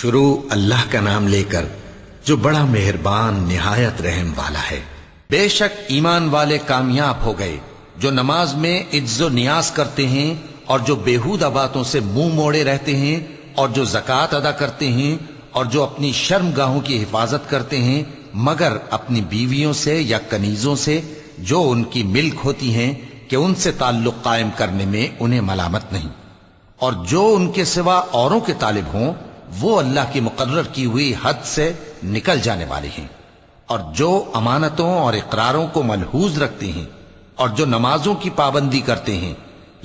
شروع اللہ کا نام لے کر جو بڑا مہربان نہایت رحم والا ہے۔ بے شک ایمان والے کامیاب ہو گئے جو نماز میں عجز و نیاز کرتے ہیں اور جو بیہودہ باتوں سے منہ موڑے رہتے ہیں اور جو زکوٰۃ ادا کرتے ہیں اور جو اپنی شرم گاہوں کی حفاظت کرتے ہیں مگر اپنی بیویوں سے یا کنیزوں سے جو ان کی ملک ہوتی ہیں کہ ان سے تعلق قائم کرنے میں انہیں ملامت نہیں، اور جو ان کے سوا اوروں کے طالب ہوں وہ اللہ کی مقرر کی ہوئی حد سے نکل جانے والے ہیں، اور جو امانتوں اور اقراروں کو ملحوظ رکھتے ہیں اور جو نمازوں کی پابندی کرتے ہیں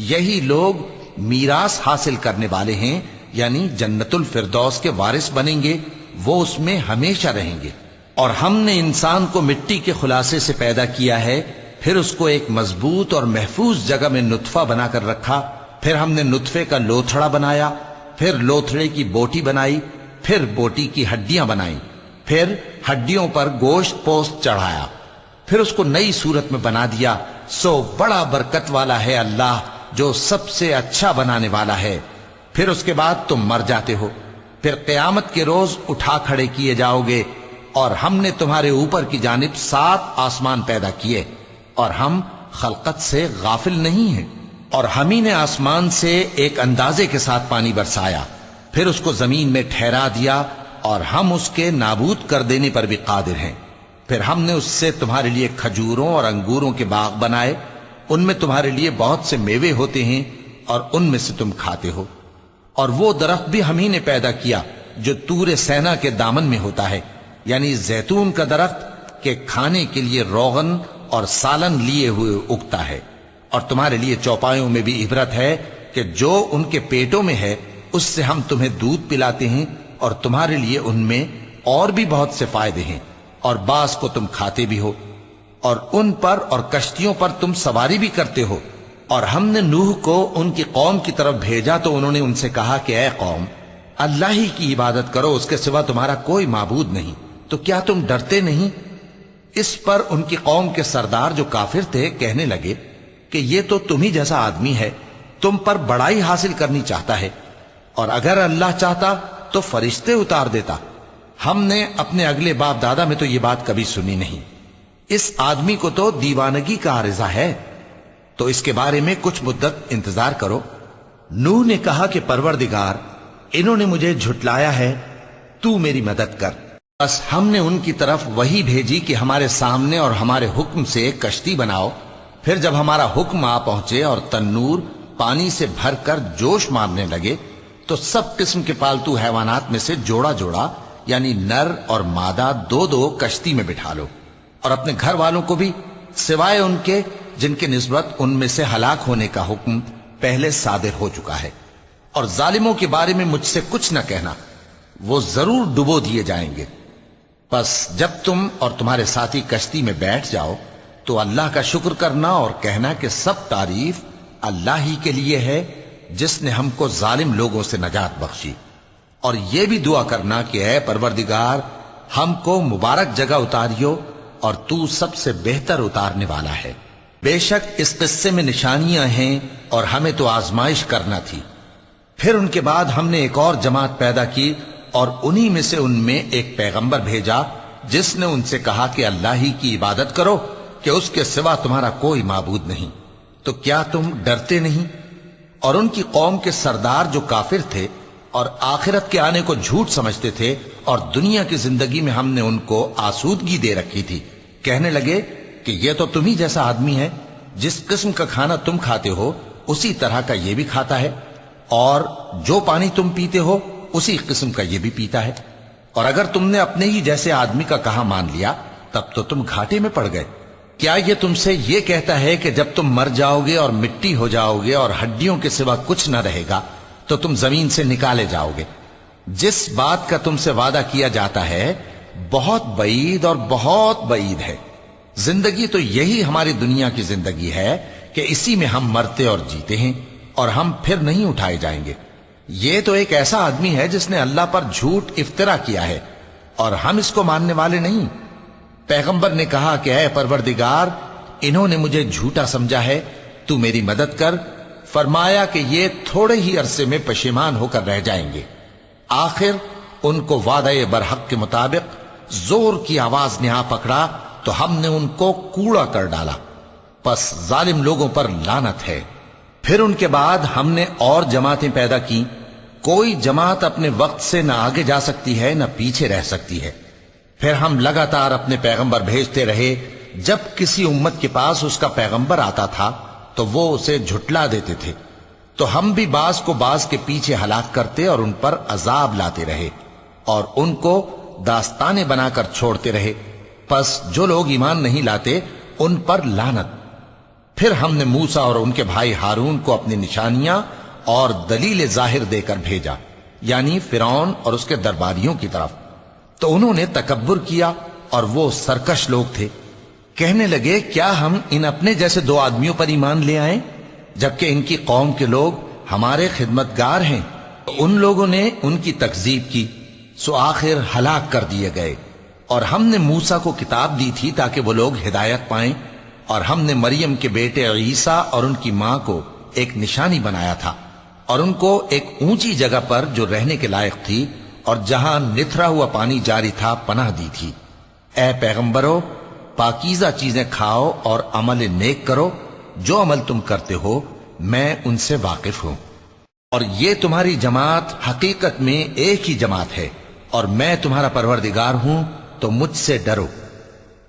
یہی لوگ میراث حاصل کرنے والے ہیں، یعنی جنت الفردوس کے وارث بنیں گے، وہ اس میں ہمیشہ رہیں گے۔ اور ہم نے انسان کو مٹی کے خلاصے سے پیدا کیا ہے، پھر اس کو ایک مضبوط اور محفوظ جگہ میں نطفہ بنا کر رکھا، پھر ہم نے نطفے کا لوتھڑا بنایا، پھر لوتھڑے کی بوٹی بنائی، پھر بوٹی کی ہڈیاں بنائیں، پھر ہڈیوں پر گوشت پوست چڑھایا، پھر اس کو نئی صورت میں بنا دیا۔ سو بڑا برکت والا ہے اللہ جو سب سے اچھا بنانے والا ہے۔ پھر اس کے بعد تم مر جاتے ہو، پھر قیامت کے روز اٹھا کھڑے کیے جاؤ گے، اور ہم نے تمہارے اوپر کی جانب 7 آسمان پیدا کیے، اور ہم خلقت سے غافل نہیں ہیں۔ اور ہم ہی نے آسمان سے ایک اندازے کے ساتھ پانی برسایا، پھر اس کو زمین میں ٹھہرا دیا، اور ہم اس کے نابود کر دینے پر بھی قادر ہیں۔ پھر ہم نے اس سے تمہارے لیے کھجوروں اور انگوروں کے باغ بنائے، ان میں تمہارے لیے بہت سے میوے ہوتے ہیں اور ان میں سے تم کھاتے ہو۔ اور وہ درخت بھی ہم ہی نے پیدا کیا جو طور سینا کے دامن میں ہوتا ہے، یعنی زیتون کا درخت کہ کھانے کے لیے روغن اور سالن لیے ہوئے اگتا ہے، اور تمہارے لیے چوپایوں میں بھی عبرت ہے کہ جو ان کے پیٹوں میں ہے اس سے ہم تمہیں دودھ پلاتے ہیں، اور تمہارے لیے ان میں اور بھی بہت سے فائدے ہیں، اور بعض کو تم کھاتے بھی ہو، اور ان پر اور کشتیوں پر تم سواری بھی کرتے ہو۔ اور ہم نے نوح کو ان کی قوم کی طرف بھیجا تو انہوں نے ان سے کہا کہ اے قوم، اللہ ہی کی عبادت کرو، اس کے سوا تمہارا کوئی معبود نہیں، تو کیا تم ڈرتے نہیں؟ اس پر ان کی قوم کے سردار جو کافر تھے کہنے لگے کہ یہ تو تم ہی جیسا آدمی ہے، تم پر بڑائی حاصل کرنی چاہتا ہے، اور اگر اللہ چاہتا تو فرشتے اتار دیتا۔ ہم نے اپنے اگلے باپ دادا میں تو یہ بات کبھی سنی نہیں، اس آدمی کو تو دیوانگی کا عارضہ ہے، تو اس کے بارے میں کچھ مدت انتظار کرو۔ نوح نے کہا کہ پروردگار، انہوں نے مجھے جھٹلایا ہے، تو میری مدد کر۔ بس ہم نے ان کی طرف وحی بھیجی کہ ہمارے سامنے اور ہمارے حکم سے ایک کشتی بناؤ، پھر جب ہمارا حکم آ پہنچے اور تنور پانی سے بھر کر جوش مارنے لگے تو سب قسم کے پالتو حیوانات میں سے جوڑا جوڑا یعنی نر اور مادہ 2 کشتی میں بٹھا لو، اور اپنے گھر والوں کو بھی سوائے ان کے جن کے نسبت ان میں سے ہلاک ہونے کا حکم پہلے صادر ہو چکا ہے۔ اور ظالموں کے بارے میں مجھ سے کچھ نہ کہنا، وہ ضرور ڈبو دیے جائیں گے۔ بس جب تم اور تمہارے ساتھی کشتی میں بیٹھ جاؤ تو اللہ کا شکر کرنا اور کہنا کہ سب تعریف اللہ ہی کے لیے ہے جس نے ہم کو ظالم لوگوں سے نجات بخشی، اور یہ بھی دعا کرنا کہ اے پروردگار، ہم کو مبارک جگہ اتاریو اور تو سب سے بہتر اتارنے والا ہے۔ بے شک اس قصے میں نشانیاں ہیں اور ہمیں تو آزمائش کرنا تھی۔ پھر ان کے بعد ہم نے ایک اور جماعت پیدا کی، اور انہی میں سے ان میں ایک پیغمبر بھیجا جس نے ان سے کہا کہ اللہ ہی کی عبادت کرو کہ اس کے سوا تمہارا کوئی معبود نہیں، تو کیا تم ڈرتے نہیں؟ اور ان کی قوم کے سردار جو کافر تھے اور آخرت کے آنے کو جھوٹ سمجھتے تھے اور دنیا کی زندگی میں ہم نے ان کو آسودگی دے رکھی تھی، کہنے لگے کہ یہ تو تم ہی جیسا آدمی ہے، جس قسم کا کھانا تم کھاتے ہو اسی طرح کا یہ بھی کھاتا ہے، اور جو پانی تم پیتے ہو اسی قسم کا یہ بھی پیتا ہے، اور اگر تم نے اپنے ہی جیسے آدمی کا کہا مان لیا تب تو تم گھاٹے میں پڑ گئے۔ کیا یہ تم سے یہ کہتا ہے کہ جب تم مر جاؤ گے اور مٹی ہو جاؤ گے اور ہڈیوں کے سوا کچھ نہ رہے گا تو تم زمین سے نکالے جاؤ گے؟ جس بات کا تم سے وعدہ کیا جاتا ہے بہت بعید اور بہت بعید ہے۔ زندگی تو یہی ہماری دنیا کی زندگی ہے کہ اسی میں ہم مرتے اور جیتے ہیں، اور ہم پھر نہیں اٹھائے جائیں گے۔ یہ تو ایک ایسا آدمی ہے جس نے اللہ پر جھوٹ افطرا کیا ہے، اور ہم اس کو ماننے والے نہیں۔ پیغمبر نے کہا کہ اے پروردگار، انہوں نے مجھے جھوٹا سمجھا ہے، تو میری مدد کر۔ فرمایا کہ یہ تھوڑے ہی عرصے میں پشیمان ہو کر رہ جائیں گے، آخر ان کو وعدہ برحق کے مطابق زور کی آواز نے آ پکڑا تو ہم نے ان کو کوڑا کر ڈالا، پس ظالم لوگوں پر لعنت ہے۔ پھر ان کے بعد ہم نے اور جماعتیں پیدا کی، کوئی جماعت اپنے وقت سے نہ آگے جا سکتی ہے نہ پیچھے رہ سکتی ہے۔ پھر ہم لگاتار اپنے پیغمبر بھیجتے رہے، جب کسی امت کے پاس اس کا پیغمبر آتا تھا تو وہ اسے جھٹلا دیتے تھے، تو ہم بھی بعض کو بعض کے پیچھے ہلاک کرتے اور ان پر عذاب لاتے رہے اور ان کو داستانے بنا کر چھوڑتے رہے۔ پس جو لوگ ایمان نہیں لاتے ان پر لعنت۔ پھر ہم نے موسیٰ اور ان کے بھائی ہارون کو اپنی نشانیاں اور دلیل ظاہر دے کر بھیجا، یعنی فرعون اور اس کے درباریوں کی طرف، تو انہوں نے تکبر کیا اور وہ سرکش لوگ تھے۔ کہنے لگے کیا ہم ان اپنے جیسے دو آدمیوں پر ایمان لے آئیں جبکہ ان کی قوم کے لوگ ہمارے خدمتگار ہیں؟ تو ان لوگوں نے ان کی تکذیب کی، سو آخر ہلاک کر دیے گئے۔ اور ہم نے موسیٰ کو کتاب دی تھی تاکہ وہ لوگ ہدایت پائیں، اور ہم نے مریم کے بیٹے عیسیٰ اور ان کی ماں کو ایک نشانی بنایا تھا اور ان کو ایک اونچی جگہ پر جو رہنے کے لائق تھی اور جہاں نتھرا ہوا پانی جاری تھا پناہ دی تھی۔ اے پیغمبرو، پاکیزہ چیزیں کھاؤ اور عمل نیک کرو، جو عمل تم کرتے ہو میں ان سے واقف ہوں، اور یہ تمہاری جماعت حقیقت میں ایک ہی جماعت ہے اور میں تمہارا پروردگار ہوں، تو مجھ سے ڈرو۔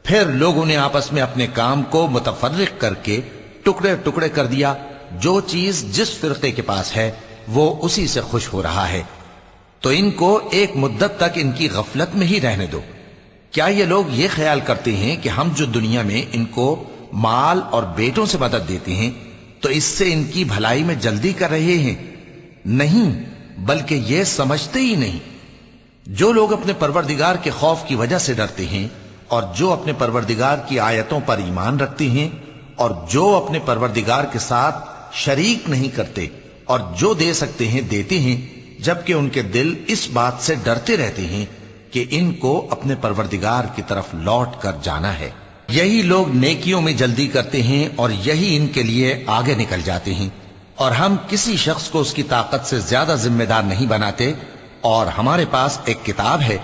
پھر لوگوں نے آپس میں اپنے کام کو متفرق کر کے ٹکڑے ٹکڑے کر دیا، جو چیز جس فرقے کے پاس ہے وہ اسی سے خوش ہو رہا ہے، تو ان کو ایک مدت تک ان کی غفلت میں ہی رہنے دو۔ کیا یہ لوگ یہ خیال کرتے ہیں کہ ہم جو دنیا میں ان کو مال اور بیٹوں سے مدد دیتے ہیں تو اس سے ان کی بھلائی میں جلدی کر رہے ہیں؟ نہیں، بلکہ یہ سمجھتے ہی نہیں۔ جو لوگ اپنے پروردگار کے خوف کی وجہ سے ڈرتے ہیں اور جو اپنے پروردگار کی آیتوں پر ایمان رکھتے ہیں اور جو اپنے پروردگار کے ساتھ شریک نہیں کرتے اور جو دے سکتے ہیں دیتے ہیں، جبکہ ان کے دل اس بات سے ڈرتے رہتے ہیں کہ ان کو اپنے پروردگار کی طرف لوٹ کر جانا ہے۔ یہی لوگ نیکیوں میں جلدی کرتے ہیں اور یہی ان کے لیے آگے نکل جاتے ہیں، اور ہم کسی شخص کو اس کی طاقت سے زیادہ ذمہ دار نہیں بناتے، اور ہمارے پاس ایک کتاب ہے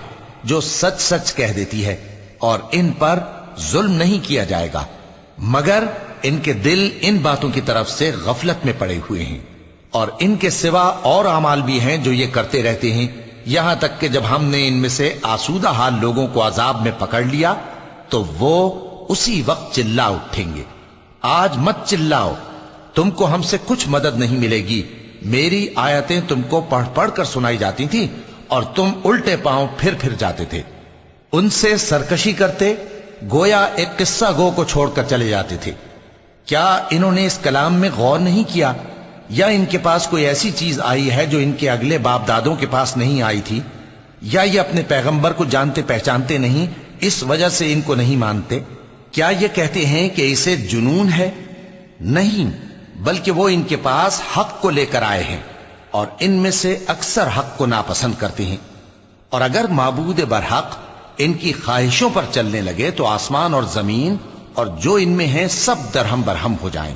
جو سچ سچ کہہ دیتی ہے، اور ان پر ظلم نہیں کیا جائے گا، مگر ان کے دل ان باتوں کی طرف سے غفلت میں پڑے ہوئے ہیں، اور ان کے سوا اور اعمال بھی ہیں جو یہ کرتے رہتے ہیں، یہاں تک کہ جب ہم نے ان میں سے آسودہ حال لوگوں کو عذاب میں پکڑ لیا تو وہ اسی وقت چلا اٹھیں گے۔ آج مت چلاؤ، تم کو ہم سے کچھ مدد نہیں ملے گی، میری آیتیں تم کو پڑھ پڑھ کر سنائی جاتی تھیں اور تم الٹے پاؤں پھر جاتے تھے، ان سے سرکشی کرتے، گویا ایک قصہ گو کو چھوڑ کر چلے جاتے تھے۔ کیا انہوں نے اس کلام میں غور نہیں کیا، یا ان کے پاس کوئی ایسی چیز آئی ہے جو ان کے اگلے باپ دادوں کے پاس نہیں آئی تھی، یا یہ اپنے پیغمبر کو جانتے پہچانتے نہیں اس وجہ سے ان کو نہیں مانتے؟ کیا یہ کہتے ہیں کہ اسے جنون ہے؟ نہیں، بلکہ وہ ان کے پاس حق کو لے کر آئے ہیں، اور ان میں سے اکثر حق کو ناپسند کرتے ہیں۔ اور اگر معبود برحق ان کی خواہشوں پر چلنے لگے تو آسمان اور زمین اور جو ان میں ہیں سب درہم برہم ہو جائیں،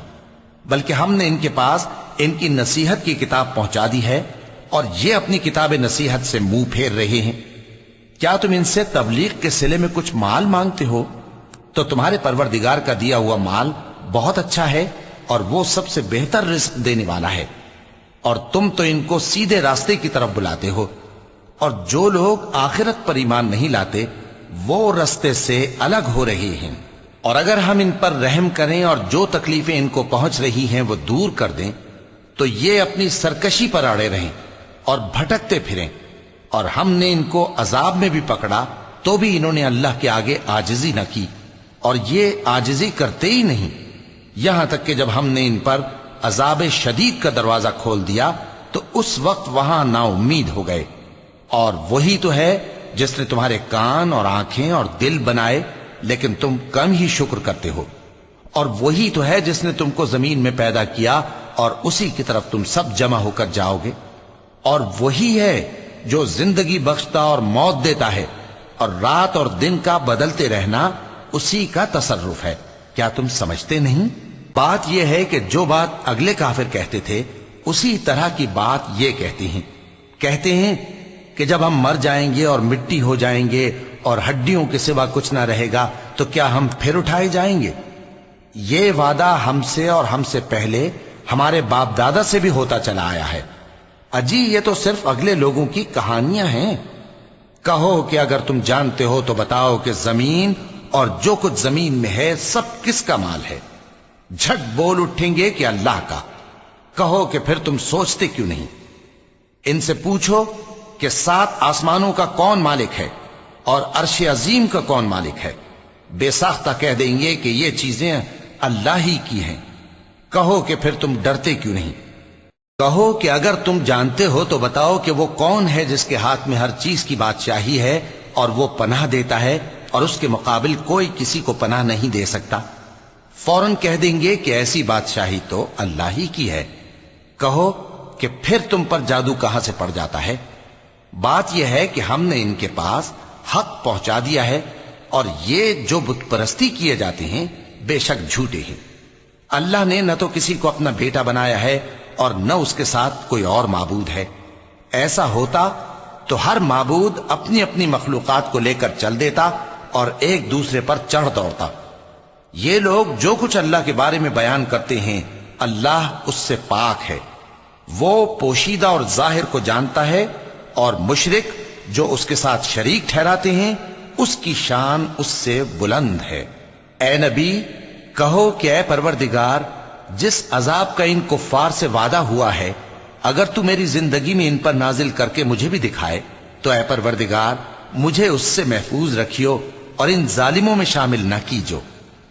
بلکہ ہم نے ان کے پاس ان کی نصیحت کی کتاب پہنچا دی ہے اور یہ اپنی کتاب نصیحت سے منہ پھیر رہے ہیں۔ کیا تم ان سے تبلیغ کے صلے میں کچھ مال مانگتے ہو؟ تو تمہارے پروردگار کا دیا ہوا مال بہت اچھا ہے اور وہ سب سے بہتر رزق دینے والا ہے، اور تم تو ان کو سیدھے راستے کی طرف بلاتے ہو، اور جو لوگ آخرت پر ایمان نہیں لاتے وہ راستے سے الگ ہو رہے ہیں۔ اور اگر ہم ان پر رحم کریں اور جو تکلیفیں ان کو پہنچ رہی ہیں وہ دور کر دیں تو یہ اپنی سرکشی پر اڑے رہیں اور بھٹکتے پھریں، اور ہم نے ان کو عذاب میں بھی پکڑا تو بھی انہوں نے اللہ کے آگے عاجزی نہ کی، اور یہ عاجزی کرتے ہی نہیں، یہاں تک کہ جب ہم نے ان پر عذاب شدید کا دروازہ کھول دیا تو اس وقت وہاں نا امید ہو گئے۔ اور وہی تو ہے جس نے تمہارے کان اور آنکھیں اور دل بنائے، لیکن تم کم ہی شکر کرتے ہو، اور وہی تو ہے جس نے تم کو زمین میں پیدا کیا اور اسی کی طرف تم سب جمع ہو کر جاؤ گے، اور وہی ہے جو زندگی بخشتا اور موت دیتا ہے، اور رات اور دن کا بدلتے رہنا اسی کا تصرف ہے۔ کیا تم سمجھتے نہیں؟ بات یہ ہے کہ جو بات اگلے کافر کہتے تھے اسی طرح کی بات یہ کہتے ہیں کہ جب ہم مر جائیں گے اور مٹی ہو جائیں گے اور ہڈیوں کے سوا کچھ نہ رہے گا تو کیا ہم پھر اٹھائے جائیں گے؟ یہ وعدہ ہم سے اور ہم سے پہلے ہمارے باپ دادا سے بھی ہوتا چلا آیا ہے۔ اجی یہ تو صرف اگلے لوگوں کی کہانیاں ہیں۔ کہو کہ اگر تم جانتے ہو تو بتاؤ کہ زمین اور جو کچھ زمین میں ہے سب کس کا مال ہے؟ جھٹ بول اٹھیں گے کہ اللہ کا۔ کہو کہ پھر تم سوچتے کیوں نہیں؟ ان سے پوچھو کہ 7 آسمانوں کا کون مالک ہے اور عرش عظیم کا کون مالک ہے؟ بے ساختہ کہہ دیں گے کہ یہ چیزیں اللہ ہی کی ہیں۔ کہو کہ پھر تم ڈرتے کیوں نہیں؟ کہو کہ اگر تم جانتے ہو تو بتاؤ کہ وہ کون ہے جس کے ہاتھ میں ہر چیز کی بادشاہی ہے اور وہ پناہ دیتا ہے اور اس کے مقابل کوئی کسی کو پناہ نہیں دے سکتا؟ فوراً کہہ دیں گے کہ ایسی بادشاہی تو اللہ ہی کی ہے۔ کہو کہ پھر تم پر جادو کہاں سے پڑ جاتا ہے؟ بات یہ ہے کہ ہم نے ان کے پاس حق پہنچا دیا ہے اور یہ جو بت پرستی کیے جاتے ہیں بے شک جھوٹے ہیں۔ اللہ نے نہ تو کسی کو اپنا بیٹا بنایا ہے اور نہ اس کے ساتھ کوئی اور معبود ہے۔ ایسا ہوتا تو ہر معبود اپنی اپنی مخلوقات کو لے کر چل دیتا اور ایک دوسرے پر چڑھ دوڑتا۔ یہ لوگ جو کچھ اللہ کے بارے میں بیان کرتے ہیں اللہ اس سے پاک ہے، وہ پوشیدہ اور ظاہر کو جانتا ہے، اور مشرک جو اس کے ساتھ شریک ٹھہراتے ہیں اس کی شان اس سے بلند ہے۔ اے نبی کہو کہ اے پروردگار، جس عذاب کا ان کفار سے وعدہ ہوا ہے اگر تو میری زندگی میں ان پر نازل کر کے مجھے بھی دکھائے تو اے پروردگار مجھے اس سے محفوظ رکھیو اور ان ظالموں میں شامل نہ کیجو،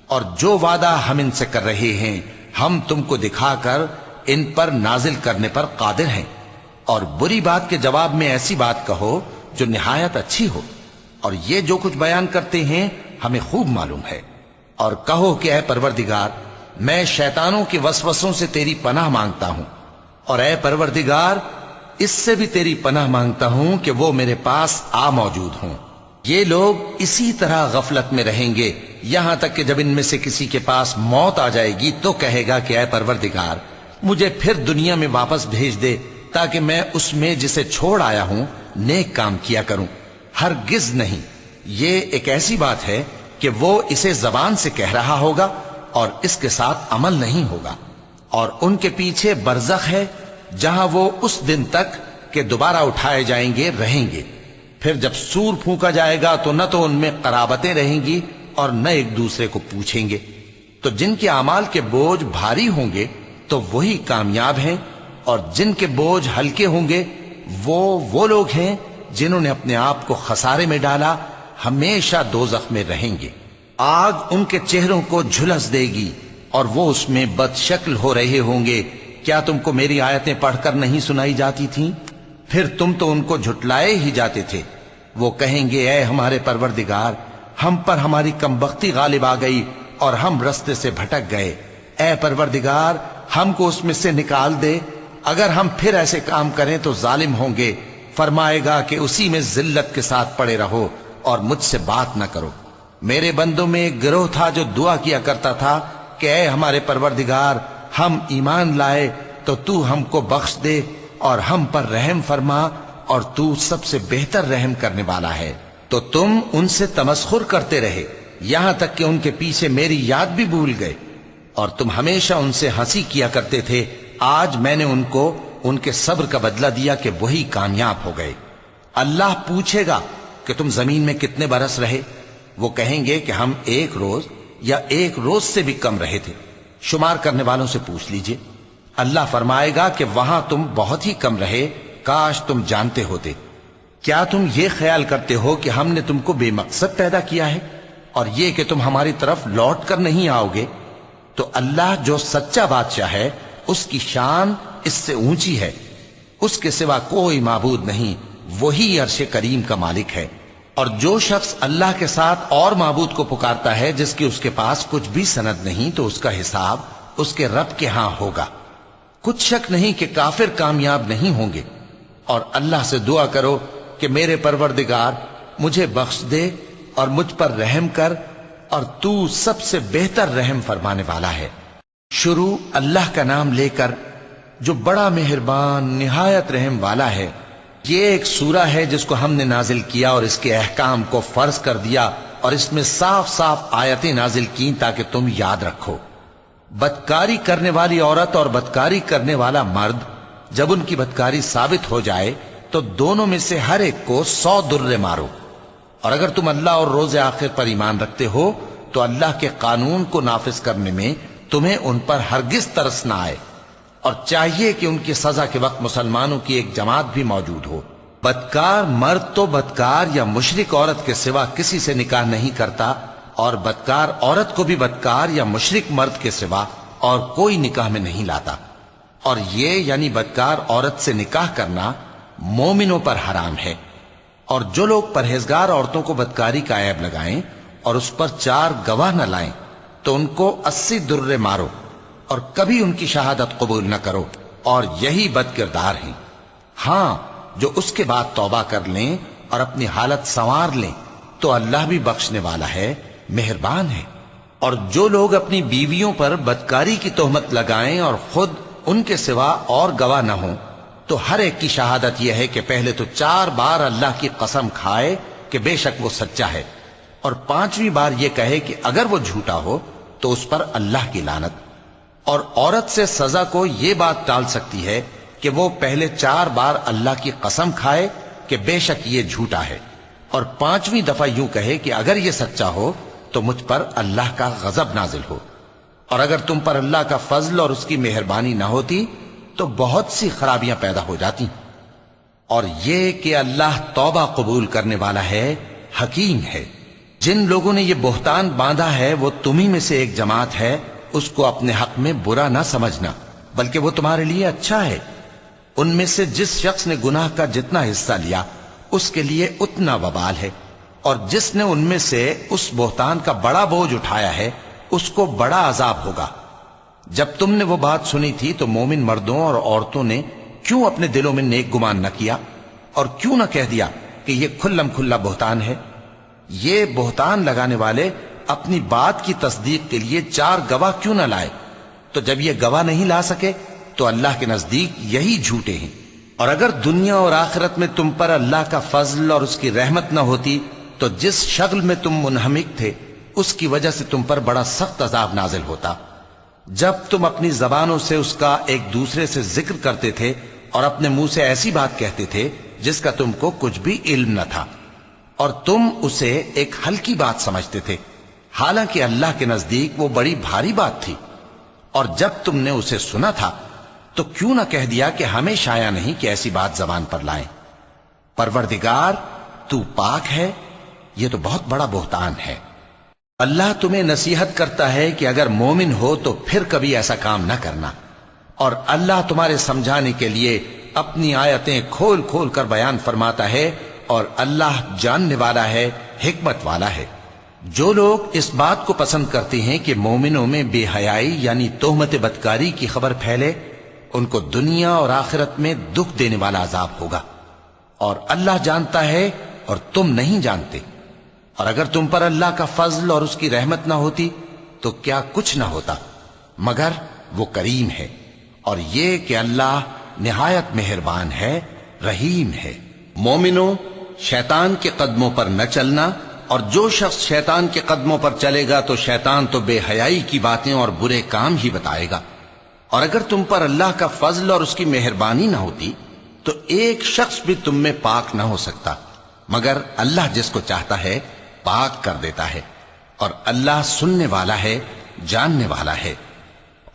اور جو وعدہ ہم ان سے کر رہے ہیں ہم تم کو دکھا کر ان پر نازل کرنے پر قادر ہیں۔ اور بری بات کے جواب میں ایسی بات کہو جو نہایت اچھی ہو، اور یہ جو کچھ بیان کرتے ہیں ہمیں خوب معلوم ہے۔ اور کہو کہ اے پروردگار میں شیطانوں کے وسوسوں سے تیری پناہ مانگتا ہوں، اور اے پروردگار اس سے بھی تیری پناہ مانگتا ہوں کہ وہ میرے پاس آ موجود ہوں۔ یہ لوگ اسی طرح غفلت میں رہیں گے یہاں تک کہ جب ان میں سے کسی کے پاس موت آ جائے گی تو کہے گا کہ اے پروردگار مجھے پھر دنیا میں واپس بھیج دے تاکہ میں اس میں جسے چھوڑ آیا ہوں نیک کام کیا کروں۔ ہرگز نہیں، یہ ایک ایسی بات ہے کہ وہ اسے زبان سے کہہ رہا ہوگا اور اس کے ساتھ عمل نہیں ہوگا۔ اور ان کے پیچھے برزخ ہے جہاں وہ اس دن تک کہ دوبارہ اٹھائے جائیں گے رہیں گے۔ پھر جب سور پھونکا جائے گا تو نہ تو ان میں قرابتیں رہیں گی اور نہ ایک دوسرے کو پوچھیں گے۔ تو جن کے اعمال کے بوجھ بھاری ہوں گے تو وہی کامیاب ہیں، اور جن کے بوجھ ہلکے ہوں گے وہ لوگ ہیں جنہوں نے اپنے آپ کو خسارے میں ڈالا، ہمیشہ دوزخ میں رہیں گے۔ آگ ان کے چہروں کو جھلس دے گی اور وہ اس میں بد شکل ہو رہے ہوں گے۔ کیا تم کو میری آیتیں پڑھ کر نہیں سنائی جاتی تھیں؟ پھر تم تو ان کو جھٹلائے ہی جاتے تھے۔ وہ کہیں گے اے ہمارے پروردگار ہم پر ہماری کمبختی غالب آ گئی اور ہم رستے سے بھٹک گئے۔ اے پروردگار ہم کو اس میں سے نکال دے، اگر ہم پھر ایسے کام کریں تو ظالم ہوں گے۔ فرمائے گا کہ اسی میں ذلت کے ساتھ پڑے رہو اور مجھ سے بات نہ کرو۔ میرے بندوں میں ایک گروہ تھا جو دعا کیا کرتا تھا کہ اے ہمارے پروردگار ہم ایمان لائے تو تو ہم کو بخش دے اور ہم پر رحم فرما، اور تو سب سے بہتر رحم کرنے والا ہے۔ تو تم ان سے تمسخر کرتے رہے یہاں تک کہ ان کے پیچھے میری یاد بھی بھول گئے، اور تم ہمیشہ ان سے ہنسی کیا کرتے تھے۔ آج میں نے ان کو ان کے صبر کا بدلہ دیا کہ وہی کامیاب ہو گئے۔ اللہ پوچھے گا کہ تم زمین میں کتنے برس رہے؟ وہ کہیں گے کہ ہم 1 روز یا 1 روز سے بھی کم رہے تھے۔ شمار کرنے والوں سے پوچھ لیجئے۔ اللہ فرمائے گا کہ وہاں تم بہت ہی کم رہے، کاش تم جانتے ہوتے۔ کیا تم یہ خیال کرتے ہو کہ ہم نے تم کو بے مقصد پیدا کیا ہے اور یہ کہ تم ہماری طرف لوٹ کر نہیں آؤ گے؟ تو اللہ جو سچا بادشاہ ہے اس کی شان اس سے اونچی ہے، اس کے سوا کوئی معبود نہیں، وہی عرش کریم کا مالک ہے۔ اور جو شخص اللہ کے ساتھ اور معبود کو پکارتا ہے جس کی اس کے پاس کچھ بھی سند نہیں تو اس کا حساب اس کے رب کے ہاں ہوگا۔ کچھ شک نہیں کہ کافر کامیاب نہیں ہوں گے۔ اور اللہ سے دعا کرو کہ میرے پروردگار مجھے بخش دے اور مجھ پر رحم کر، اور تو سب سے بہتر رحم فرمانے والا ہے۔ شروع اللہ کا نام لے کر جو بڑا مہربان نہایت رحم والا ہے۔ یہ ایک سورہ ہے جس کو ہم نے نازل کیا اور اس کے احکام کو فرض کر دیا اور اس میں صاف صاف آیتیں نازل کی تاکہ تم یاد رکھو۔ بدکاری کرنے والی عورت اور بدکاری کرنے والا مرد جب ان کی بدکاری ثابت ہو جائے تو دونوں میں سے ہر ایک کو 100 درے مارو، اور اگر تم اللہ اور روز آخر پر ایمان رکھتے ہو تو اللہ کے قانون کو نافذ کرنے میں تمہیں ان پر ہرگز ترس نہ آئے، اور چاہیے کہ ان کی سزا کے وقت مسلمانوں کی ایک جماعت بھی موجود ہو۔ بدکار مرد تو بدکار یا مشرک عورت کے سوا کسی سے نکاح نہیں کرتا، اور بدکار عورت کو بھی بدکار یا مشرک مرد کے سوا اور کوئی نکاح میں نہیں لاتا، اور یہ یعنی بدکار عورت سے نکاح کرنا مومنوں پر حرام ہے۔ اور جو لوگ پرہیزگار عورتوں کو بدکاری کا عیب لگائیں اور اس پر 4 گواہ نہ لائیں تو ان کو 80 درے مارو، اور کبھی ان کی شہادت قبول نہ کرو، اور یہی بد کردار ہیں۔ ہاں، جو اس کے بعد توبہ کر لیں اور اپنی حالت سنوار لیں تو اللہ بھی بخشنے والا ہے، مہربان ہے۔ اور جو لوگ اپنی بیویوں پر بدکاری کی تہمت لگائیں اور خود ان کے سوا اور گواہ نہ ہوں تو ہر ایک کی شہادت یہ ہے کہ پہلے تو 4 بار اللہ کی قسم کھائے کہ بے شک وہ سچا ہے، اور 5ویں بار یہ کہے کہ اگر وہ جھوٹا ہو تو اس پر اللہ کی لعنت۔ اور عورت سے سزا کو یہ بات ٹال سکتی ہے کہ وہ پہلے 4 بار اللہ کی قسم کھائے کہ بے شک یہ جھوٹا ہے، اور 5ویں دفعہ یوں کہے کہ اگر یہ سچا ہو تو مجھ پر اللہ کا غضب نازل ہو۔ اور اگر تم پر اللہ کا فضل اور اس کی مہربانی نہ ہوتی تو بہت سی خرابیاں پیدا ہو جاتی۔ اور یہ کہ اللہ توبہ قبول کرنے والا ہے، حکیم ہے۔ جن لوگوں نے یہ بہتان باندھا ہے وہ تمہیں میں سے ایک جماعت ہے، اس کو اپنے حق میں برا نہ سمجھنا، بلکہ وہ تمہارے لیے اچھا ہے۔ ان میں سے جس شخص نے گناہ کا جتنا حصہ لیا اس کے لیے اتنا وبال ہے، اور جس نے ان میں سے اس بہتان کا بڑا بوجھ اٹھایا ہے اس کو بڑا عذاب ہوگا۔ جب تم نے وہ بات سنی تھی تو مومن مردوں اور عورتوں نے کیوں اپنے دلوں میں نیک گمان نہ کیا، اور کیوں نہ کہہ دیا کہ یہ کھلم کھلا بہتان ہے؟ یہ بہتان لگانے والے اپنی بات کی تصدیق کے لیے 4 گواہ کیوں نہ لائے؟ تو جب یہ گواہ نہیں لا سکے تو اللہ کے نزدیک یہی جھوٹے ہیں۔ اور اگر دنیا اور آخرت میں تم پر اللہ کا فضل اور اس کی رحمت نہ ہوتی تو جس شغل میں تم منہمک تھے اس کی وجہ سے تم پر بڑا سخت عذاب نازل ہوتا، جب تم اپنی زبانوں سے اس کا ایک دوسرے سے ذکر کرتے تھے اور اپنے منہ سے ایسی بات کہتے تھے جس کا تم کو کچھ بھی علم نہ تھا، اور تم اسے ایک ہلکی بات سمجھتے تھے، حالانکہ اللہ کے نزدیک وہ بڑی بھاری بات تھی۔ اور جب تم نے اسے سنا تھا تو کیوں نہ کہہ دیا کہ ہمیں شایع نہیں کہ ایسی بات زبان پر لائیں؟ پروردگار تو پاک ہے، یہ تو بہت بڑا بہتان ہے۔ اللہ تمہیں نصیحت کرتا ہے کہ اگر مومن ہو تو پھر کبھی ایسا کام نہ کرنا، اور اللہ تمہارے سمجھانے کے لیے اپنی آیتیں کھول کھول کر بیان فرماتا ہے، اور اللہ جاننے والا ہے، حکمت والا ہے۔ جو لوگ اس بات کو پسند کرتے ہیں کہ مومنوں میں بے حیائی یعنی تہمت بدکاری کی خبر پھیلے، ان کو دنیا اور آخرت میں دکھ دینے والا عذاب ہوگا، اور اللہ جانتا ہے اور تم نہیں جانتے۔ اور اگر تم پر اللہ کا فضل اور اس کی رحمت نہ ہوتی تو کیا کچھ نہ ہوتا، مگر وہ کریم ہے، اور یہ کہ اللہ نہایت مہربان ہے، رحیم ہے۔ مومنوں، شیطان کے قدموں پر نہ چلنا، اور جو شخص شیطان کے قدموں پر چلے گا تو شیطان تو بے حیائی کی باتیں اور برے کام ہی بتائے گا۔ اور اگر تم پر اللہ کا فضل اور اس کی مہربانی نہ ہوتی تو ایک شخص بھی تم میں پاک نہ ہو سکتا، مگر اللہ جس کو چاہتا ہے پاک کر دیتا ہے، اور اللہ سننے والا ہے، جاننے والا ہے۔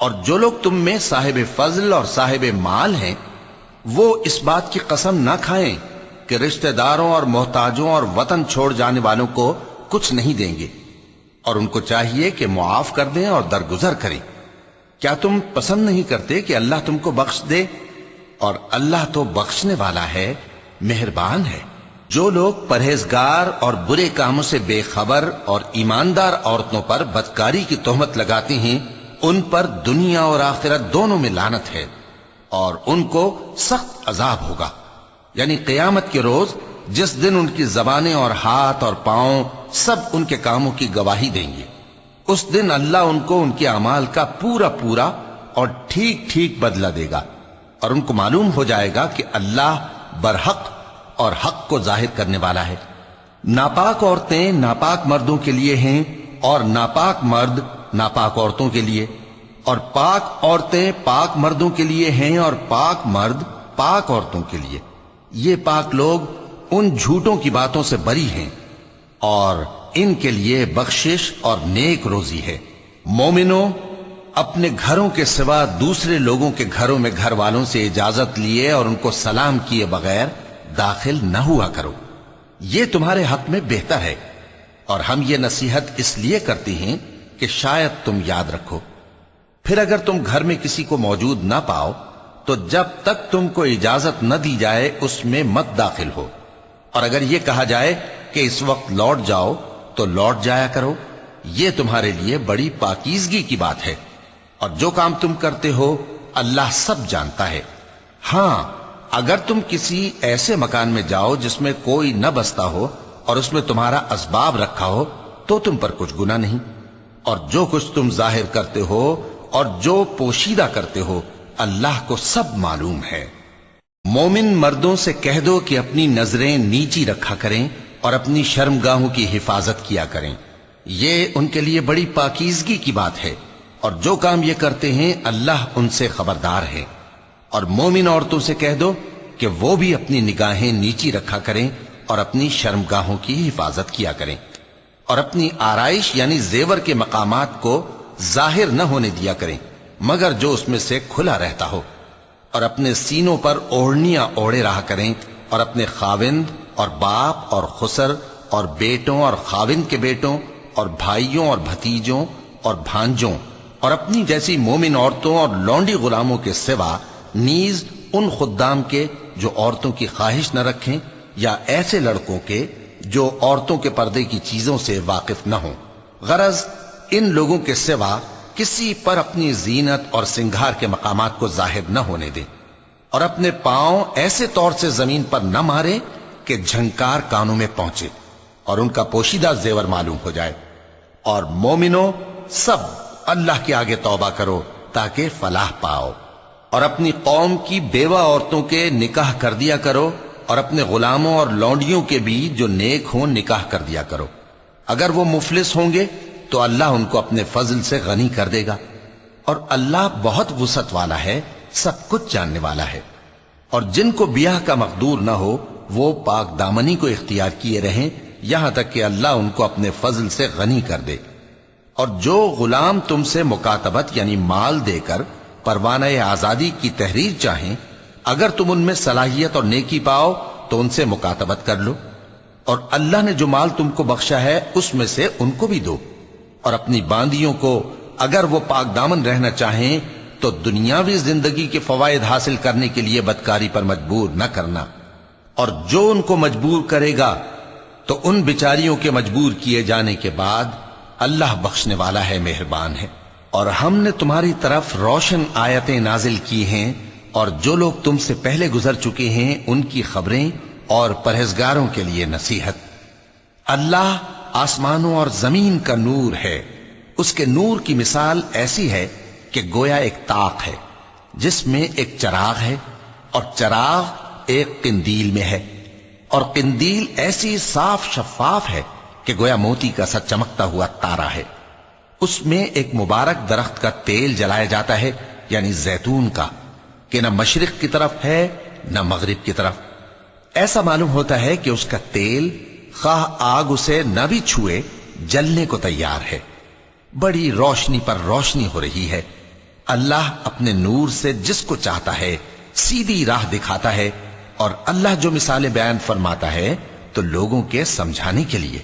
اور جو لوگ تم میں صاحب فضل اور صاحب مال ہیں وہ اس بات کی قسم نہ کھائیں کہ رشتہ داروں اور محتاجوں اور وطن چھوڑ جانے والوں کو کچھ نہیں دیں گے، اور ان کو چاہیے کہ معاف کر دیں اور درگزر کریں۔ کیا تم پسند نہیں کرتے کہ اللہ تم کو بخش دے؟ اور اللہ تو بخشنے والا ہے، مہربان ہے۔ جو لوگ پرہیزگار اور برے کاموں سے بے خبر اور ایماندار عورتوں پر بدکاری کی تہمت لگاتے ہیں ان پر دنیا اور آخرت دونوں میں لعنت ہے، اور ان کو سخت عذاب ہوگا، یعنی قیامت کے روز جس دن ان کی زبانیں اور ہاتھ اور پاؤں سب ان کے کاموں کی گواہی دیں گے۔ اس دن اللہ ان کو ان کے اعمال کا پورا پورا اور ٹھیک ٹھیک بدلہ دے گا، اور ان کو معلوم ہو جائے گا کہ اللہ برحق اور حق کو ظاہر کرنے والا ہے۔ ناپاک عورتیں ناپاک مردوں کے لیے ہیں اور ناپاک مرد ناپاک عورتوں کے لیے، اور پاک عورتیں پاک مردوں کے لیے ہیں اور پاک مرد پاک عورتوں کے لیے۔ یہ پاک لوگ ان جھوٹوں کی باتوں سے بری ہیں اور ان کے لیے بخشش اور نیک روزی ہے۔ مومنوں، اپنے گھروں کے سوا دوسرے لوگوں کے گھروں میں گھر والوں سے اجازت لیے اور ان کو سلام کیے بغیر داخل نہ ہوا کرو، یہ تمہارے حق میں بہتر ہے، اور ہم یہ نصیحت اس لیے کرتے ہیں کہ شاید تم یاد رکھو۔ پھر اگر تم گھر میں کسی کو موجود نہ پاؤ تو جب تک تم کو اجازت نہ دی جائے اس میں مت داخل ہو، اور اگر یہ کہا جائے کہ اس وقت لوٹ جاؤ تو لوٹ جایا کرو، یہ تمہارے لیے بڑی پاکیزگی کی بات ہے، اور جو کام تم کرتے ہو اللہ سب جانتا ہے۔ ہاں، اگر تم کسی ایسے مکان میں جاؤ جس میں کوئی نہ بستا ہو اور اس میں تمہارا اسباب رکھا ہو تو تم پر کچھ گناہ نہیں، اور جو کچھ تم ظاہر کرتے ہو اور جو پوشیدہ کرتے ہو اللہ کو سب معلوم ہے۔ مومن مردوں سے کہہ دو کہ اپنی نظریں نیچی رکھا کریں اور اپنی شرمگاہوں کی حفاظت کیا کریں، یہ ان کے لیے بڑی پاکیزگی کی بات ہے، اور جو کام یہ کرتے ہیں اللہ ان سے خبردار ہے۔ اور مومن عورتوں سے کہہ دو کہ وہ بھی اپنی نگاہیں نیچی رکھا کریں اور اپنی شرمگاہوں کی حفاظت کیا کریں، اور اپنی آرائش یعنی زیور کے مقامات کو ظاہر نہ ہونے دیا کریں مگر جو اس میں سے کھلا رہتا ہو، اور اپنے سینوں پر اوڑھنیاں اوڑھے رہا کریں، اور اپنے خاوند اور باپ اور خسر اور بیٹوں اور خاوند کے بیٹوں اور بھائیوں اور بھتیجوں اور بھانجوں اور اپنی جیسی مومن عورتوں اور لونڈی غلاموں کے سوا نیز ان خدام کے جو عورتوں کی خواہش نہ رکھیں، یا ایسے لڑکوں کے جو عورتوں کے پردے کی چیزوں سے واقف نہ ہوں۔ غرض ان لوگوں کے سوا کسی پر اپنی زینت اور سنگھار کے مقامات کو ظاہر نہ ہونے دیں، اور اپنے پاؤں ایسے طور سے زمین پر نہ مارے کہ جھنکار کانوں میں پہنچے اور ان کا پوشیدہ زیور معلوم ہو جائے۔ اور مومنوں، سب اللہ کے آگے توبہ کرو تاکہ فلاح پاؤ، اور اپنی قوم کی بیوہ عورتوں کے نکاح کر دیا کرو، اور اپنے غلاموں اور لونڈیوں کے بھی جو نیک ہوں نکاح کر دیا کرو۔ اگر وہ مفلس ہوں گے تو اللہ ان کو اپنے فضل سے غنی کر دے گا، اور اللہ بہت وسعت والا ہے، سب کچھ جاننے والا ہے۔ اور جن کو بیاہ کا مقدور نہ ہو وہ پاک دامنی کو اختیار کیے رہیں یہاں تک کہ اللہ ان کو اپنے فضل سے غنی کر دے۔ اور جو غلام تم سے مکاتبت یعنی مال دے کر پروانہ آزادی کی تحریر چاہیں، اگر تم ان میں صلاحیت اور نیکی پاؤ تو ان سے مکاتبت کر لو، اور اللہ نے جو مال تم کو بخشا ہے اس میں سے ان کو بھی دو۔ اور اپنی باندیوں کو اگر وہ پاک دامن رہنا چاہیں تو دنیاوی زندگی کے فوائد حاصل کرنے کے لیے بدکاری پر مجبور نہ کرنا، اور جو ان کو مجبور کرے گا تو ان بیچاریوں کے مجبور کیے جانے کے بعد اللہ بخشنے والا ہے، مہربان ہے۔ اور ہم نے تمہاری طرف روشن آیتیں نازل کی ہیں، اور جو لوگ تم سے پہلے گزر چکے ہیں ان کی خبریں اور پرہیزگاروں کے لیے نصیحت۔ اللہ آسمانوں اور زمین کا نور ہے، اس کے نور کی مثال ایسی ہے کہ گویا ایک طاق ہے جس میں ایک چراغ ہے، اور چراغ ایک قندیل میں ہے، اور قندیل ایسی صاف شفاف ہے کہ گویا موتی کا سا چمکتا ہوا تارا ہے۔ اس میں ایک مبارک درخت کا تیل جلایا جاتا ہے یعنی زیتون کا، کہ نہ مشرق کی طرف ہے نہ مغرب کی طرف۔ ایسا معلوم ہوتا ہے کہ اس کا تیل خواہ آگ اسے نہ بھی چھوئے جلنے کو تیار ہے، بڑی روشنی پر روشنی ہو رہی ہے۔ اللہ اپنے نور سے جس کو چاہتا ہے سیدھی راہ دکھاتا ہے، اور اللہ جو مثالیں بیان فرماتا ہے تو لوگوں کے سمجھانے کے لیے،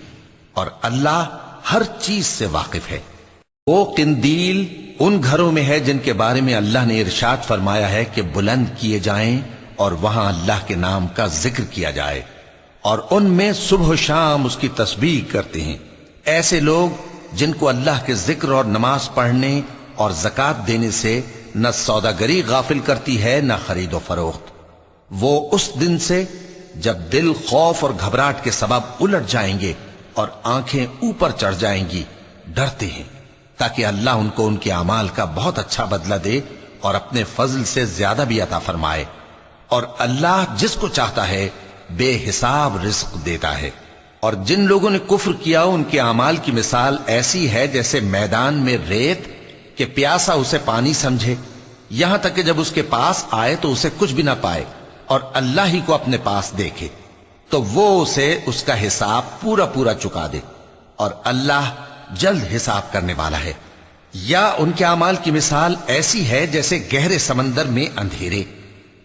اور اللہ ہر چیز سے واقف ہے۔ وہ قندیل ان گھروں میں ہے جن کے بارے میں اللہ نے ارشاد فرمایا ہے کہ بلند کیے جائیں اور وہاں اللہ کے نام کا ذکر کیا جائے، اور ان میں صبح و شام اس کی تسبیح کرتے ہیں۔ ایسے لوگ جن کو اللہ کے ذکر اور نماز پڑھنے اور زکوٰۃ دینے سے نہ سوداگری غافل کرتی ہے نہ خرید و فروخت، وہ اس دن سے جب دل خوف اور گھبراہٹ کے سبب الٹ جائیں گے اور آنکھیں اوپر چڑھ جائیں گی ڈرتے ہیں، تاکہ اللہ ان کو ان کے اعمال کا بہت اچھا بدلہ دے اور اپنے فضل سے زیادہ بھی عطا فرمائے۔ اور اللہ جس کو چاہتا ہے بے حساب رزق دیتا ہے۔ اور جن لوگوں نے کفر کیا ان کے اعمال کی مثال ایسی ہے جیسے میدان میں ریت کہ پیاسا اسے پانی سمجھے، یہاں تک کہ جب اس کے پاس آئے تو اسے کچھ بھی نہ پائے اور اللہ ہی کو اپنے پاس دیکھے تو وہ اسے اس کا حساب پورا پورا چکا دے، اور اللہ جلد حساب کرنے والا ہے۔ یا ان کے اعمال کی مثال ایسی ہے جیسے گہرے سمندر میں اندھیرے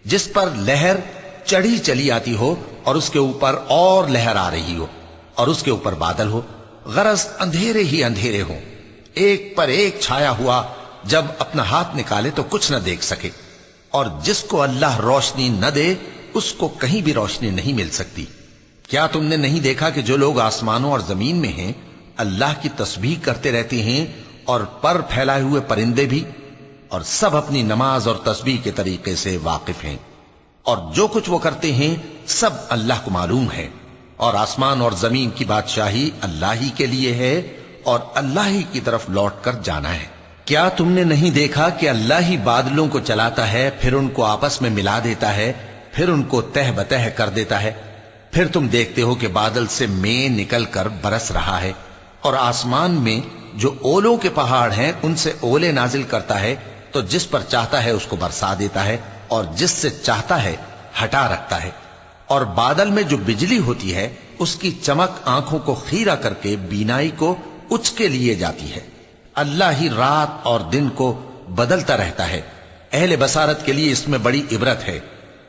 جس پر لہر چڑھی چلی آتی ہو اور اس کے اوپر اور لہر آ رہی ہو اور اس کے اوپر بادل ہو، غرض اندھیرے ہی اندھیرے ہوں، ایک پر ایک چھایا ہوا، جب اپنا ہاتھ نکالے تو کچھ نہ دیکھ سکے۔ اور جس کو اللہ روشنی نہ دے اس کو کہیں بھی روشنی نہیں مل سکتی۔ کیا تم نے نہیں دیکھا کہ جو لوگ آسمانوں اور زمین میں ہیں اللہ کی تسبیح کرتے رہتے ہیں، اور پر پھیلائے ہوئے پرندے بھی، اور سب اپنی نماز اور تسبیح کے طریقے سے واقف ہیں، اور جو کچھ وہ کرتے ہیں سب اللہ کو معلوم ہے، اور آسمان اور زمین کی بادشاہی اللہ ہی کے لیے ہے اور اللہ ہی کی طرف لوٹ کر جانا ہے۔ کیا تم نے نہیں دیکھا کہ اللہ ہی بادلوں کو چلاتا ہے، پھر ان کو آپس میں ملا دیتا ہے، پھر ان کو تہ بتہ کر دیتا ہے، پھر تم دیکھتے ہو کہ بادل سے مے نکل کر برس رہا ہے، اور آسمان میں جو اولوں کے پہاڑ ہیں ان سے اولے نازل کرتا ہے، تو جس پر چاہتا ہے اس کو برسا دیتا ہے اور جس سے چاہتا ہے ہٹا رکھتا ہے۔ اور بادل میں جو بجلی ہوتی ہے اس کی چمک آنکھوں کو خیرہ کر کے بینائی کو اچکے لیے جاتی ہے۔ اللہ ہی رات اور دن کو بدلتا رہتا ہے، اہل بصارت کے لیے اس میں بڑی عبرت ہے۔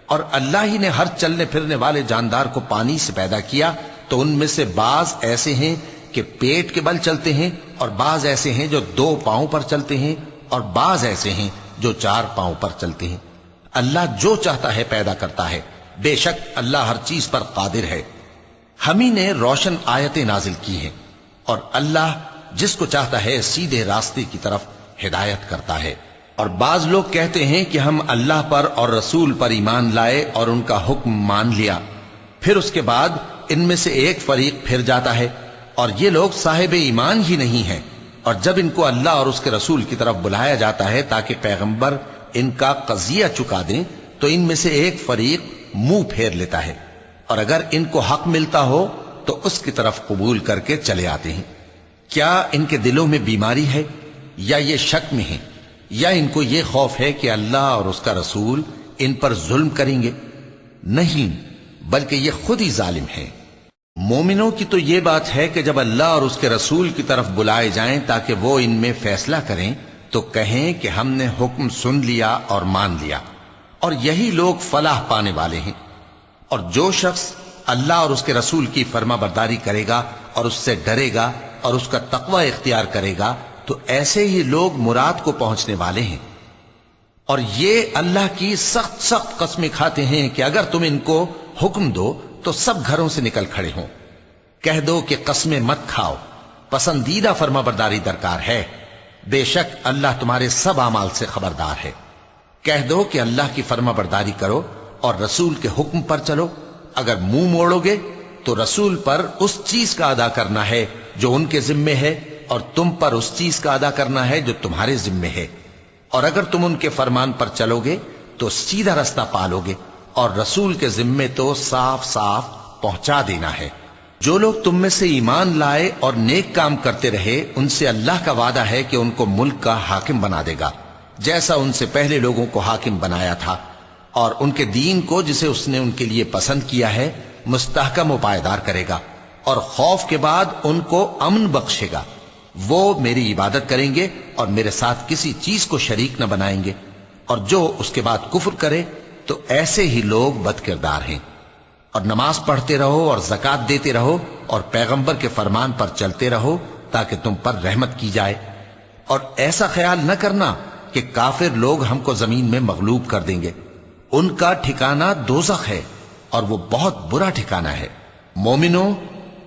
اور اللہ ہی نے ہر چلنے پھرنے والے جاندار کو پانی سے پیدا کیا، تو ان میں سے بعض ایسے ہیں کہ پیٹ کے بل چلتے ہیں، اور بعض ایسے ہیں جو 2 پاؤں پر چلتے ہیں، اور بعض ایسے ہیں جو 4 پاؤں پر چلتے ہیں۔ اللہ جو چاہتا ہے پیدا کرتا ہے، بے شک اللہ ہر چیز پر قادر ہے۔ ہم ہی نے روشن آیتیں نازل کی ہیں، اور اللہ جس کو چاہتا ہے سیدھے راستے کی طرف ہدایت کرتا ہے۔ اور بعض لوگ کہتے ہیں کہ ہم اللہ پر اور رسول پر ایمان لائے اور ان کا حکم مان لیا، پھر اس کے بعد ان میں سے ایک فریق پھر جاتا ہے، اور یہ لوگ صاحب ایمان ہی نہیں ہیں۔ اور جب ان کو اللہ اور اس کے رسول کی طرف بلایا جاتا ہے تاکہ پیغمبر ان کا قضیہ چکا دیں، تو ان میں سے ایک فریق منہ پھیر لیتا ہے، اور اگر ان کو حق ملتا ہو تو اس کی طرف قبول کر کے چلے آتے ہیں۔ کیا ان کے دلوں میں بیماری ہے، یا یہ شک میں ہیں، یا ان کو یہ خوف ہے کہ اللہ اور اس کا رسول ان پر ظلم کریں گے؟ نہیں، بلکہ یہ خود ہی ظالم ہیں۔ مومنوں کی تو یہ بات ہے کہ جب اللہ اور اس کے رسول کی طرف بلائے جائیں تاکہ وہ ان میں فیصلہ کریں تو کہیں کہ ہم نے حکم سن لیا اور مان لیا، اور یہی لوگ فلاح پانے والے ہیں۔ اور جو شخص اللہ اور اس کے رسول کی فرما برداری کرے گا اور اس سے ڈرے گا اور اس کا تقوی اختیار کرے گا تو ایسے ہی لوگ مراد کو پہنچنے والے ہیں۔ اور یہ اللہ کی سخت سخت قسمیں کھاتے ہیں کہ اگر تم ان کو حکم دو تو سب گھروں سے نکل کھڑے ہوں۔ کہہ دو کہ قسمیں مت کھاؤ، پسندیدہ فرما برداری درکار ہے، بے شک اللہ تمہارے سب اعمال سے خبردار ہے۔ کہہ دو کہ اللہ کی فرما برداری کرو اور رسول کے حکم پر چلو، اگر منہ موڑو گے تو رسول پر اس چیز کا ادا کرنا ہے جو ان کے ذمے ہے، اور تم پر اس چیز کا ادا کرنا ہے جو تمہارے ذمے ہے، اور اگر تم ان کے فرمان پر چلو گے تو سیدھا رستہ پالو گے، اور رسول کے ذمے تو صاف صاف پہنچا دینا ہے۔ جو لوگ تم میں سے ایمان لائے اور نیک کام کرتے رہے ان سے اللہ کا وعدہ ہے کہ ان کو ملک کا حاکم بنا دے گا، جیسا ان سے پہلے لوگوں کو حاکم بنایا تھا، اور ان کے دین کو جسے اس نے ان کے لیے پسند کیا ہے مستحکم و پائیدار کرے گا، اور خوف کے بعد ان کو امن بخشے گا۔ وہ میری عبادت کریں گے اور میرے ساتھ کسی چیز کو شریک نہ بنائیں گے، اور جو اس کے بعد کفر کرے تو ایسے ہی لوگ بد کردار ہیں۔ اور نماز پڑھتے رہو اور زکوٰۃ دیتے رہو اور پیغمبر کے فرمان پر چلتے رہو تاکہ تم پر رحمت کی جائے، اور ایسا خیال نہ کرنا کہ کافر لوگ ہم کو زمین میں مغلوب کر دیں گے، ان کا ٹھکانہ دوزخ ہے اور وہ بہت برا ٹھکانہ ہے۔ مومنوں،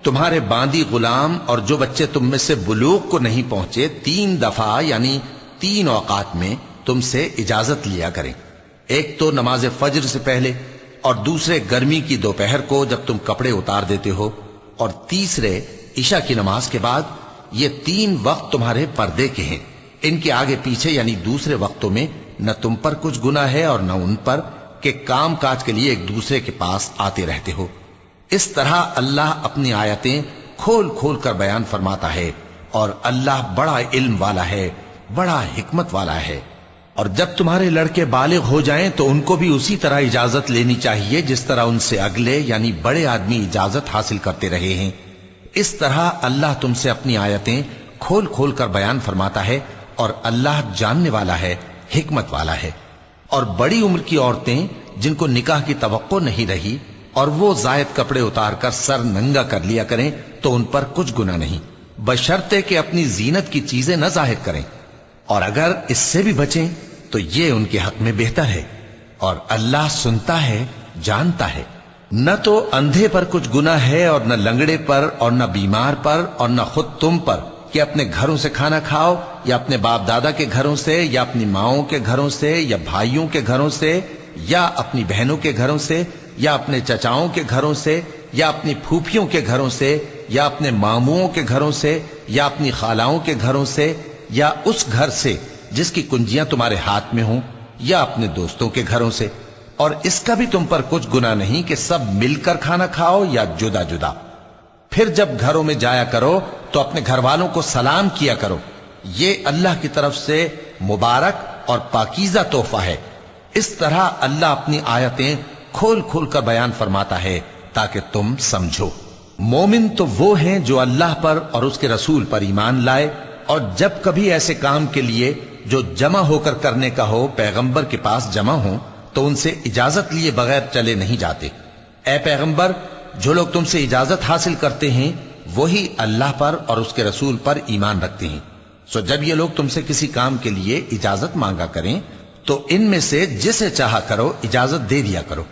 تمہارے باندی غلام اور جو بچے تم میں سے بلوغ کو نہیں پہنچے 3 دفعہ یعنی 3 اوقات میں تم سے اجازت لیا کریں، ایک تو نماز فجر سے پہلے، اور دوسرے گرمی کی دوپہر کو جب تم کپڑے اتار دیتے ہو، اور تیسرے عشاء کی نماز کے بعد۔ یہ 3 وقت تمہارے پردے کے ہیں، ان کے آگے پیچھے یعنی دوسرے وقتوں میں نہ تم پر کچھ گناہ ہے اور نہ ان پر، کہ کام کاج کے لیے ایک دوسرے کے پاس آتے رہتے ہو۔ اس طرح اللہ اپنی آیتیں کھول کھول کر بیان فرماتا ہے، اور اللہ بڑا علم والا ہے، بڑا حکمت والا ہے۔ اور جب تمہارے لڑکے بالغ ہو جائیں تو ان کو بھی اسی طرح اجازت لینی چاہیے جس طرح ان سے اگلے یعنی بڑے آدمی اجازت حاصل کرتے رہے ہیں۔ اس طرح اللہ تم سے اپنی آیتیں کھول کھول کر بیان فرماتا ہے، اور اللہ جاننے والا ہے، حکمت والا ہے۔ اور بڑی عمر کی عورتیں جن کو نکاح کی توقع نہیں رہی اور وہ زائد کپڑے اتار کر سر ننگا کر لیا کریں تو ان پر کچھ گناہ نہیں، بشرطے کہ اپنی زینت کی چیزیں نہ ظاہر کریں، اور اگر اس سے بھی بچیں تو یہ ان کے حق میں بہتر ہے، اور اللہ سنتا ہے، جانتا ہے۔ نہ تو اندھے پر کچھ گناہ ہے، اور نہ لنگڑے پر، اور نہ بیمار پر، اور نہ خود تم پر کہ اپنے گھروں سے کھانا کھاؤ، یا اپنے باپ دادا کے گھروں سے، یا اپنی ماؤں کے گھروں سے، یا بھائیوں کے گھروں سے، یا اپنی بہنوں کے گھروں سے، یا اپنے چچاؤں کے گھروں سے، یا اپنی پھوپھیوں کے گھروں سے، یا اپنے ماموں کے گھروں سے، یا اپنی خالاؤں کے گھروں سے، یا اس گھر سے جس کی کنجیاں تمہارے ہاتھ میں ہوں، یا اپنے دوستوں کے گھروں سے۔ اور اس کا بھی تم پر کچھ گناہ نہیں کہ سب مل کر کھانا کھاؤ یا جدا جدا۔ پھر جب گھروں میں جایا کرو تو اپنے گھر والوں کو سلام کیا کرو، یہ اللہ کی طرف سے مبارک اور پاکیزہ تحفہ ہے۔ اس طرح اللہ اپنی آیتیں کھول کھول کر بیان فرماتا ہے تاکہ تم سمجھو۔ مومن تو وہ ہیں جو اللہ پر اور اس کے رسول پر ایمان لائے، اور جب کبھی ایسے کام کے لیے جو جمع ہو کر کرنے کا ہو پیغمبر کے پاس جمع ہوں تو ان سے اجازت لیے بغیر چلے نہیں جاتے۔ اے پیغمبر، جو لوگ تم سے اجازت حاصل کرتے ہیں وہی اللہ پر اور اس کے رسول پر ایمان رکھتے ہیں، سو جب یہ لوگ تم سے کسی کام کے لیے اجازت مانگا کریں تو ان میں سے جسے چاہا کرو اجازت دے دیا کرو،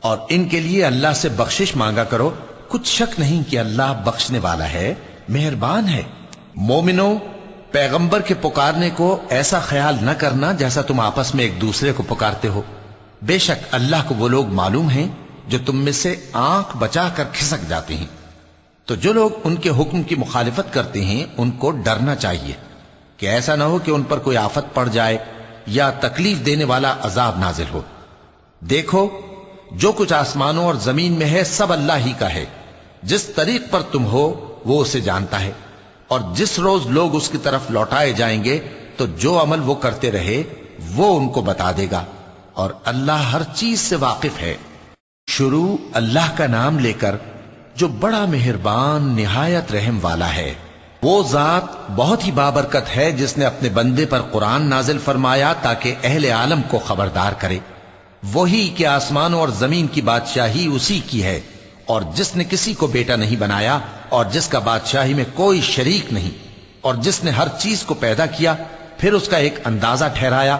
اور ان کے لیے اللہ سے بخشش مانگا کرو، کچھ شک نہیں کہ اللہ بخشنے والا ہے، مہربان ہے۔ مومنو، پیغمبر کے پکارنے کو ایسا خیال نہ کرنا جیسا تم آپس میں ایک دوسرے کو پکارتے ہو، بے شک اللہ کو وہ لوگ معلوم ہیں جو تم میں سے آنکھ بچا کر کھسک جاتے ہیں۔ تو جو لوگ ان کے حکم کی مخالفت کرتے ہیں ان کو ڈرنا چاہیے کہ ایسا نہ ہو کہ ان پر کوئی آفت پڑ جائے یا تکلیف دینے والا عذاب نازل ہو۔ دیکھو، جو کچھ آسمانوں اور زمین میں ہے سب اللہ ہی کا ہے، جس طریق پر تم ہو وہ اسے جانتا ہے، اور جس روز لوگ اس کی طرف لوٹائے جائیں گے تو جو عمل وہ کرتے رہے وہ ان کو بتا دے گا، اور اللہ ہر چیز سے واقف ہے۔ شروع اللہ کا نام لے کر جو بڑا مہربان نہایت رحم والا ہے۔ وہ ذات بہت ہی بابرکت ہے جس نے اپنے بندے پر قرآن نازل فرمایا تاکہ اہل عالم کو خبردار کرے۔ وہی کہ آسمانوں اور زمین کی بادشاہی اسی کی ہے، اور جس نے کسی کو بیٹا نہیں بنایا اور جس کا بادشاہی میں کوئی شریک نہیں، اور جس نے ہر چیز کو پیدا کیا پھر اس کا ایک اندازہ ٹھہرایا،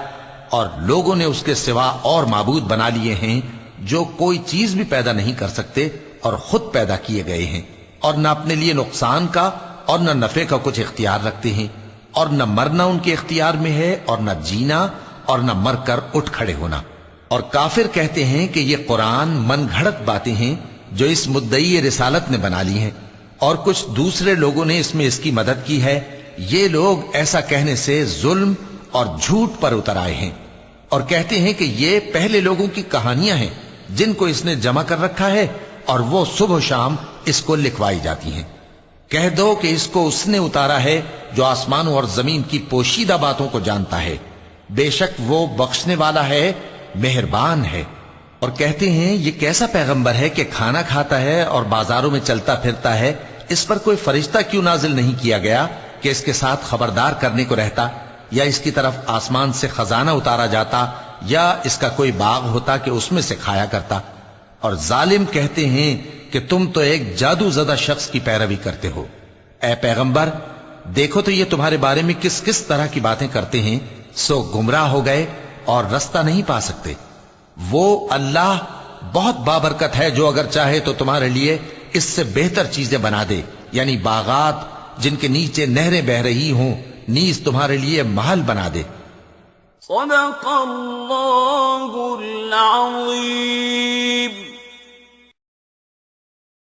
اور لوگوں نے اس کے سوا اور معبود بنا لیے ہیں جو کوئی چیز بھی پیدا نہیں کر سکتے اور خود پیدا کیے گئے ہیں، اور نہ اپنے لیے نقصان کا اور نہ نفع کا کچھ اختیار رکھتے ہیں، اور نہ مرنا ان کے اختیار میں ہے اور نہ جینا اور نہ مر کر اٹھ کھڑے ہونا۔ اور کافر کہتے ہیں کہ یہ قرآن من گھڑت باتیں ہیں جو اس مدعی رسالت نے بنا لی ہیں، اور کچھ دوسرے لوگوں نے اس میں اس کی مدد کی ہے۔ یہ لوگ ایسا کہنے سے ظلم اور جھوٹ پر اتر آئے ہیں، اور کہتے ہیں کہ یہ پہلے لوگوں کی کہانیاں ہیں جن کو اس نے جمع کر رکھا ہے اور وہ صبح و شام اس کو لکھوائی جاتی ہیں۔ کہہ دو کہ اس کو اس نے اتارا ہے جو آسمانوں اور زمین کی پوشیدہ باتوں کو جانتا ہے، بے شک وہ بخشنے والا ہے، مہربان ہے۔ اور کہتے ہیں یہ کیسا پیغمبر ہے کہ کھانا کھاتا ہے اور بازاروں میں چلتا پھرتا ہے، اس پر کوئی فرشتہ کیوں نازل نہیں کیا گیا کہ اس کے ساتھ خبردار کرنے کو رہتا، یا اس کی طرف آسمان سے خزانہ اتارا جاتا، یا اس کا کوئی باغ ہوتا کہ اس میں سے کھایا کرتا۔ اور ظالم کہتے ہیں کہ تم تو ایک جادو زدہ شخص کی پیروی کرتے ہو۔ اے پیغمبر، دیکھو تو یہ تمہارے بارے میں کس کس طرح کی باتیں کرتے ہیں، سو گمراہ ہو گئے اور رستہ نہیں پا سکتے۔ وہ اللہ بہت بابرکت ہے جو اگر چاہے تو تمہارے لیے اس سے بہتر چیزیں بنا دے، یعنی باغات جن کے نیچے نہریں بہ رہی ہوں، نیز تمہارے لیے محل بنا دے۔ صدق اللہ العظیم۔